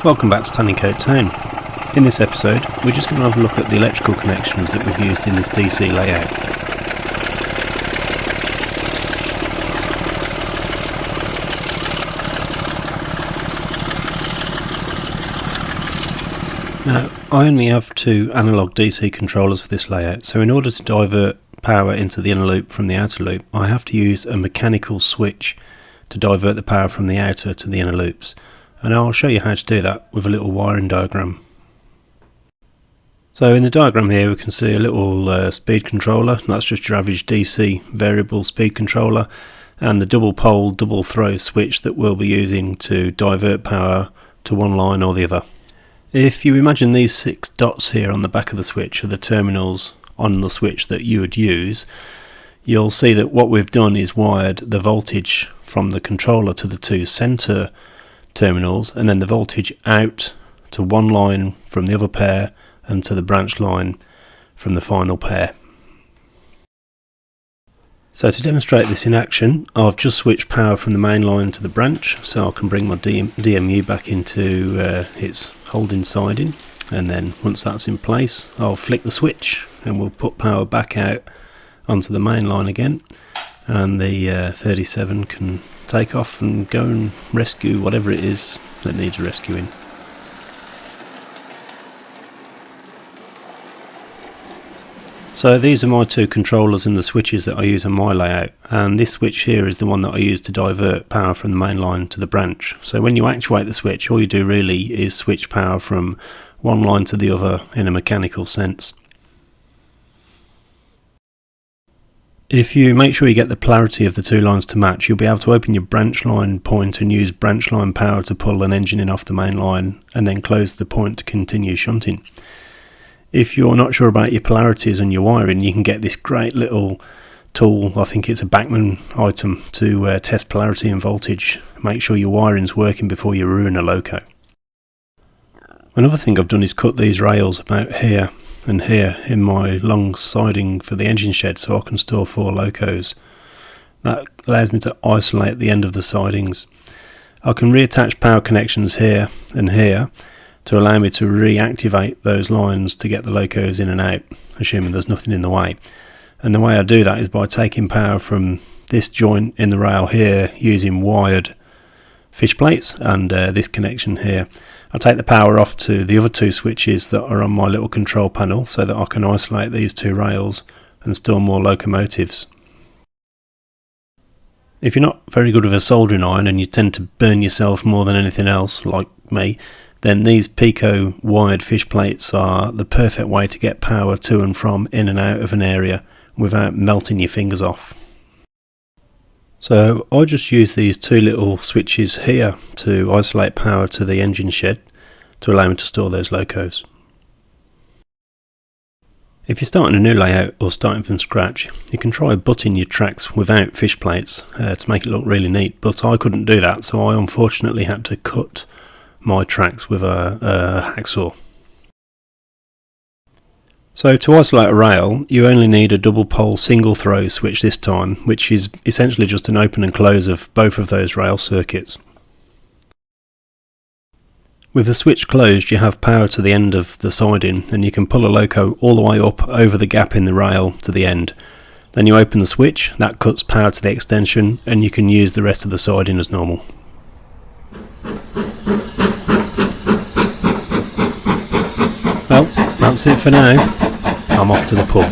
Welcome back to Tanningcote Town. In this episode, we're just going to have a look at the electrical connections that we've used in this DC layout. Now, I only have two analog DC controllers for this layout, so in order to divert power into the inner loop from the outer loop, I have to use a mechanical switch to divert the power from the outer to the inner loops. And I'll show you how to do that with a little wiring diagram. So in the diagram here we can see a little speed controller. That's just your average DC variable speed controller, and the double pole double throw switch that we'll be using to divert power to one line or the other. If you imagine these 6 dots here on the back of the switch are the terminals on the switch that you would use, you'll see that what we've done is wired the voltage from the controller to the 2 center terminals, and then the voltage out to one line from the other pair and to the branch line from the final pair. So to demonstrate this in action, I've just switched power from the main line to the branch, so I can bring my DMU back into its holding siding, and then once that's in place I'll flick the switch and we'll put power back out onto the main line again, and the 37 can take off and go and rescue whatever it is that needs rescuing. So these are my 2 controllers and the switches that I use on my layout, and this switch here is the one that I use to divert power from the main line to the branch. So when you actuate the switch, all you do really is switch power from one line to the other in a mechanical sense. If you make sure you get the polarity of the 2 lines to match, you'll be able to open your branch line point and use branch line power to pull an engine in off the main line, and then close the point to continue shunting. If you're not sure about your polarities and your wiring, you can get this great little tool, I think it's a Bachmann item, to test polarity and voltage. Make sure your wiring's working before you ruin a loco. Another thing I've done is cut these rails about here and here in my long siding for the engine shed, so I can store 4 locos. That allows me to isolate the end of the sidings. I can reattach power connections here and here to allow me to reactivate those lines to get the locos in and out, assuming there's nothing in the way. And the way I do that is by taking power from this joint in the rail here using wired fish plates and this connection here. I take the power off to the other 2 switches that are on my little control panel so that I can isolate these 2 rails and store more locomotives. If you're not very good with a soldering iron and you tend to burn yourself more than anything else, like me, then these Peco wired fish plates are the perfect way to get power to and from in and out of an area without melting your fingers off. So I just use these 2 little switches here to isolate power to the engine shed to allow me to store those locos. If you're starting a new layout or starting from scratch, you can try butting your tracks without fish plates to make it look really neat, but I couldn't do that, so I unfortunately had to cut my tracks with a hacksaw. So to isolate a rail, you only need a double pole single throw switch this time, which is essentially just an open and close of both of those rail circuits. With the switch closed, you have power to the end of the siding, and you can pull a loco all the way up over the gap in the rail to the end. Then you open the switch, that cuts power to the extension, and you can use the rest of the siding as normal. Well, that's it for now. I'm off to the pub.